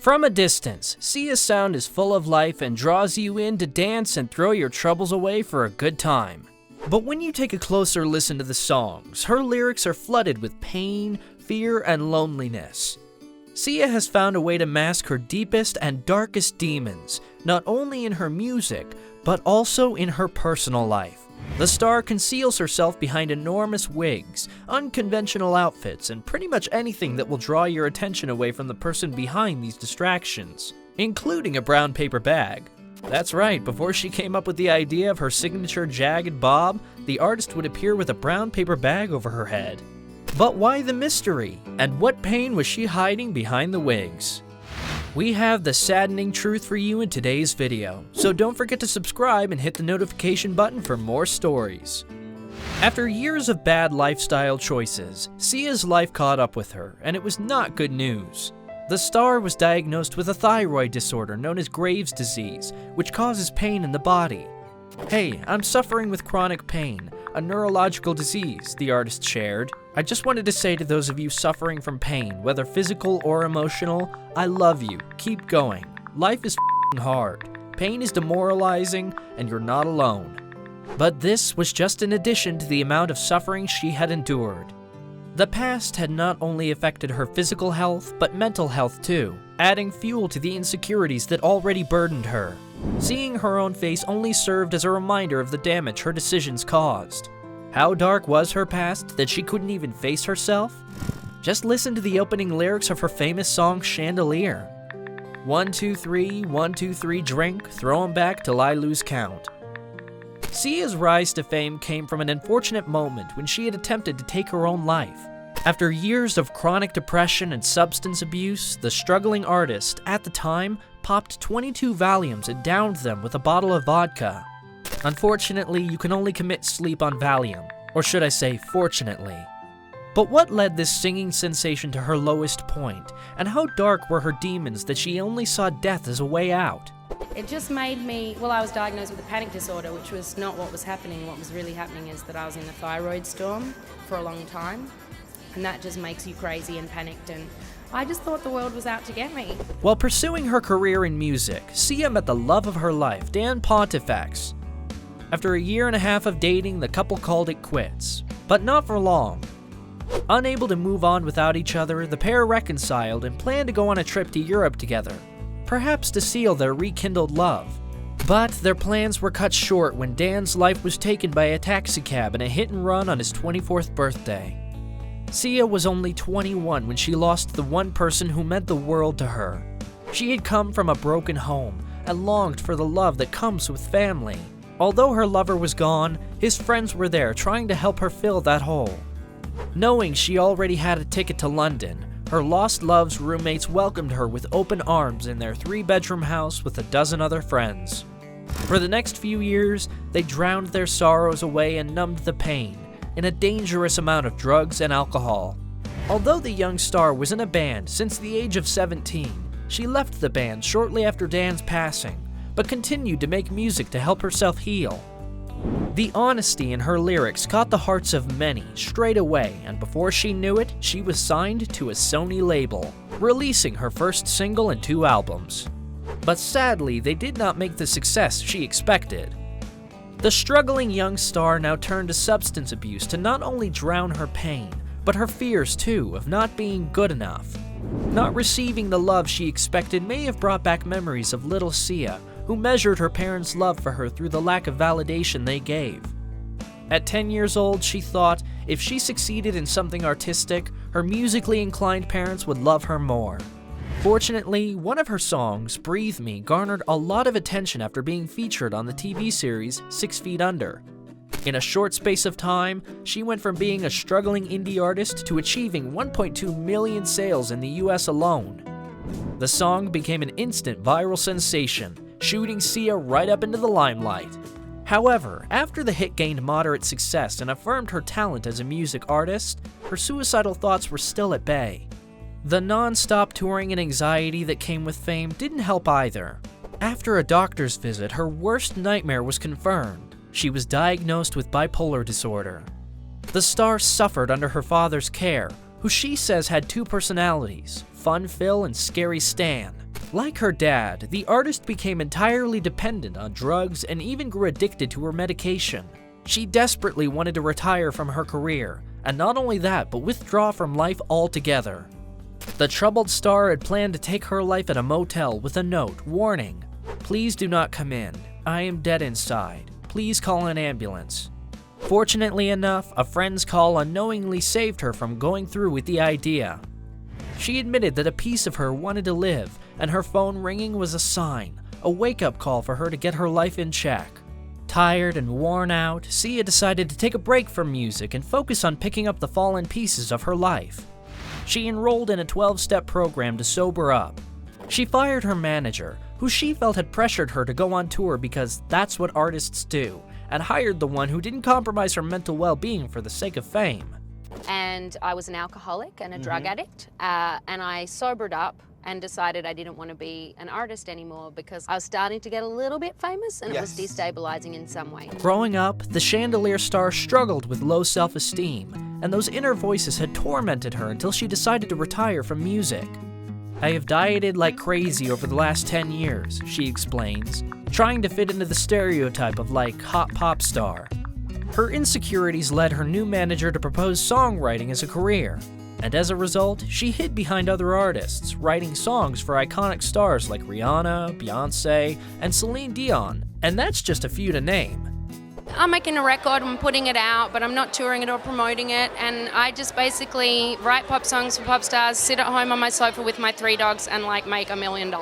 From a distance, Sia's sound is full of life and draws you in to dance and throw your troubles away for a good time. But when you take a closer listen to the songs, her lyrics are flooded with pain, fear, and loneliness. Sia has found a way to mask her deepest and darkest demons, not only in her music, but also in her personal life. The star conceals herself behind enormous wigs, unconventional outfits, and pretty much anything that will draw your attention away from the person behind these distractions, including a brown paper bag. That's right, before she came up with the idea of her signature jagged bob, the artist would appear with a brown paper bag over her head. But why the mystery? And what pain was she hiding behind the wigs? We have the saddening truth for you in today's video, so don't forget to subscribe and hit the notification button for more stories. After years of bad lifestyle choices, Sia's life caught up with her, and it was not good news. The star was diagnosed with a thyroid disorder known as Graves' disease, which causes pain in the body. "Hey, I'm suffering with chronic pain, a neurological disease," the artist shared. "I just wanted to say to those of you suffering from pain, whether physical or emotional, I love you. Keep going. Life is f***ing hard. Pain is demoralizing, and you're not alone." But this was just an addition to the amount of suffering she had endured. The past had not only affected her physical health, but mental health too, adding fuel to the insecurities that already burdened her. Seeing her own face only served as a reminder of the damage her decisions caused. How dark was her past that she couldn't even face herself? Just listen to the opening lyrics of her famous song Chandelier. 1, 2, 3, 1, 2, 3, drink, throw 'em back till I lose count. Sia's rise to fame came from an unfortunate moment when she had attempted to take her own life. After years of chronic depression and substance abuse, the struggling artist, at the time, popped 22 Valiums and downed them with a bottle of vodka. Unfortunately, you can only commit sleep on Valium, or should I say, fortunately. But what led this singing sensation to her lowest point, and how dark were her demons that she only saw death as a way out? It just made me, well, I was diagnosed with a panic disorder, which was not what was happening. What was really happening is that I was in a thyroid storm for a long time, and that just makes you crazy and panicked, and I just thought the world was out to get me. While pursuing her career in music, Sia met the love of her life, Dan Pontifex. After a year and a half of dating, the couple called it quits, but not for long. Unable to move on without each other, the pair reconciled and planned to go on a trip to Europe together, perhaps to seal their rekindled love. But their plans were cut short when Dan's life was taken by a taxicab in a hit and run on his 24th birthday. Sia was only 21 when she lost the one person who meant the world to her. She had come from a broken home and longed for the love that comes with family. Although her lover was gone, his friends were there trying to help her fill that hole. Knowing she already had a ticket to London, her lost love's roommates welcomed her with open arms in their 3-bedroom house with a dozen other friends. For the next few years, they drowned their sorrows away and numbed the pain in a dangerous amount of drugs and alcohol. Although the young star was in a band since the age of 17, she left the band shortly after Dan's passing, but continued to make music to help herself heal. The honesty in her lyrics caught the hearts of many straight away, and before she knew it, she was signed to a Sony label, releasing her first single and 2 albums. But sadly, they did not make the success she expected. The struggling young star now turned to substance abuse to not only drown her pain, but her fears too of not being good enough. Not receiving the love she expected may have brought back memories of little Sia, who measured her parents' love for her through the lack of validation they gave. At 10 years old, she thought if she succeeded in something artistic, her musically inclined parents would love her more. Fortunately, one of her songs, Breathe Me, garnered a lot of attention after being featured on the TV series 6 Feet Under. In a short space of time, she went from being a struggling indie artist to achieving 1.2 million sales in the US alone. The song became an instant viral sensation, shooting Sia right up into the limelight. However, after the hit gained moderate success and affirmed her talent as a music artist, her suicidal thoughts were still at bay. The non-stop touring and anxiety that came with fame didn't help either. After a doctor's visit, her worst nightmare was confirmed. She was diagnosed with bipolar disorder. The star suffered under her father's care, who she says had 2 personalities, Fun Phil and Scary Stan. Like her dad, the artist became entirely dependent on drugs and even grew addicted to her medication. She desperately wanted to retire from her career, and not only that, but withdraw from life altogether. The troubled star had planned to take her life at a motel with a note warning, "Please do not come in. I am dead inside. Please call an ambulance." Fortunately enough, a friend's call unknowingly saved her from going through with the idea. She admitted that a piece of her wanted to live, and her phone ringing was a sign, a wake-up call for her to get her life in check. Tired and worn out, Sia decided to take a break from music and focus on picking up the fallen pieces of her life. She enrolled in a 12-step program to sober up. She fired her manager, who she felt had pressured her to go on tour because that's what artists do, and hired the one who didn't compromise her mental well-being for the sake of fame. And I was an alcoholic and a drug addict, and I sobered up and decided I didn't want to be an artist anymore because I was starting to get a little bit famous and it was destabilizing in some way. Growing up, the Chandelier star struggled with low self-esteem, and those inner voices had tormented her until she decided to retire from music. "I have dieted like crazy over the last 10 years, she explains, trying to fit into the stereotype of hot pop star. Her insecurities led her new manager to propose songwriting as a career, and as a result, she hid behind other artists, writing songs for iconic stars like Rihanna, Beyoncé, and Celine Dion, and that's just a few to name. I'm making a record, I'm putting it out, but I'm not touring it or promoting it, and I just basically write pop songs for pop stars, sit at home on my sofa with my 3 dogs, and make $1 million.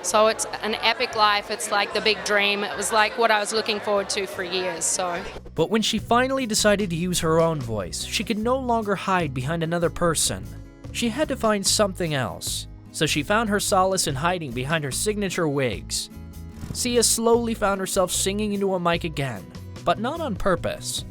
So it's an epic life, it's like the big dream, it was like what I was looking forward to for years, so. But when she finally decided to use her own voice, she could no longer hide behind another person. She had to find something else, so she found her solace in hiding behind her signature wigs. Sia slowly found herself singing into a mic again, but not on purpose.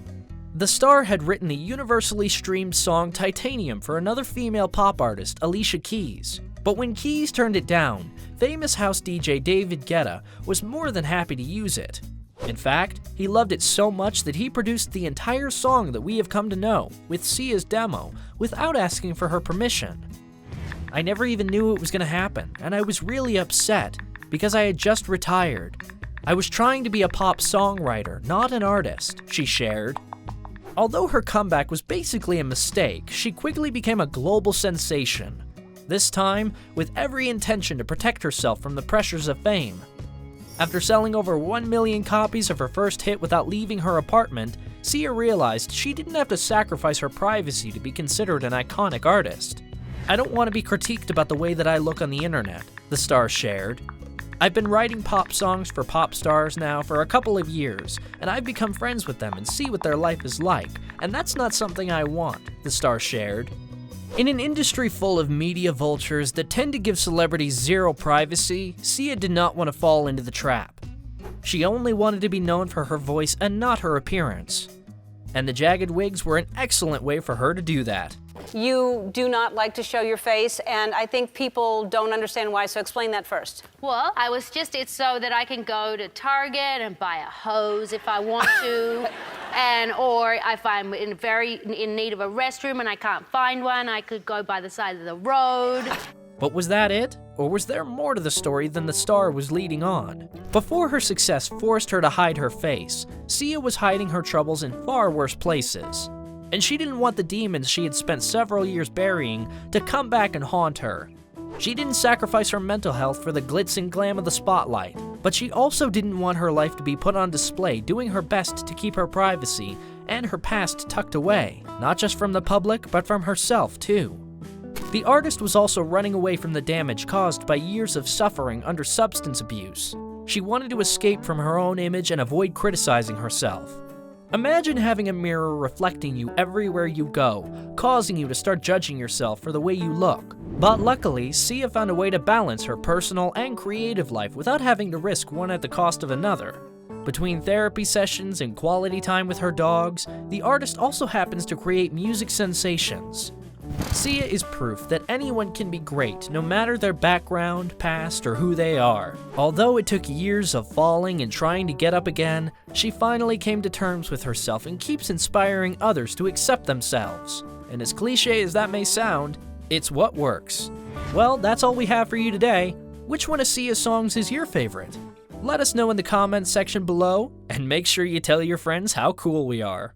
The star had written the universally streamed song Titanium for another female pop artist, Alicia Keys. But when Keys turned it down, famous house DJ David Guetta was more than happy to use it. In fact, he loved it so much that he produced the entire song that we have come to know, with Sia's demo, without asking for her permission. "I never even knew it was going to happen, and I was really upset, because I had just retired. I was trying to be a pop songwriter, not an artist," she shared. Although her comeback was basically a mistake, she quickly became a global sensation. This time, with every intention to protect herself from the pressures of fame. After selling over 1 million copies of her first hit without leaving her apartment, Sia realized she didn't have to sacrifice her privacy to be considered an iconic artist. "I don't want to be critiqued about the way that I look on the internet," the star shared. "I've been writing pop songs for pop stars now for a couple of years, and I've become friends with them and see what their life is like, and that's not something I want," the star shared. In an industry full of media vultures that tend to give celebrities zero privacy, Sia did not want to fall into the trap. She only wanted to be known for her voice and not her appearance. And the jagged wigs were an excellent way for her to do that. You do not like to show your face, and I think people don't understand why, so explain that first. Well, it's so that I can go to Target and buy a hose if I want to, or if I'm in need of a restroom and I can't find one, I could go by the side of the road. But was that it? Or was there more to the story than the star was leading on? Before her success forced her to hide her face, Sia was hiding her troubles in far worse places. And she didn't want the demons she had spent several years burying to come back and haunt her. She didn't sacrifice her mental health for the glitz and glam of the spotlight, but she also didn't want her life to be put on display, doing her best to keep her privacy and her past tucked away, not just from the public, but from herself too. The artist was also running away from the damage caused by years of suffering under substance abuse. She wanted to escape from her own image and avoid criticizing herself. Imagine having a mirror reflecting you everywhere you go, causing you to start judging yourself for the way you look. But luckily, Sia found a way to balance her personal and creative life without having to risk one at the cost of another. Between therapy sessions and quality time with her dogs, the artist also happens to create music sensations. Sia is proof that anyone can be great, no matter their background, past, or who they are. Although it took years of falling and trying to get up again, she finally came to terms with herself and keeps inspiring others to accept themselves. And as cliche as that may sound, it's what works. Well, that's all we have for you today. Which one of Sia's songs is your favorite? Let us know in the comments section below, and make sure you tell your friends how cool we are.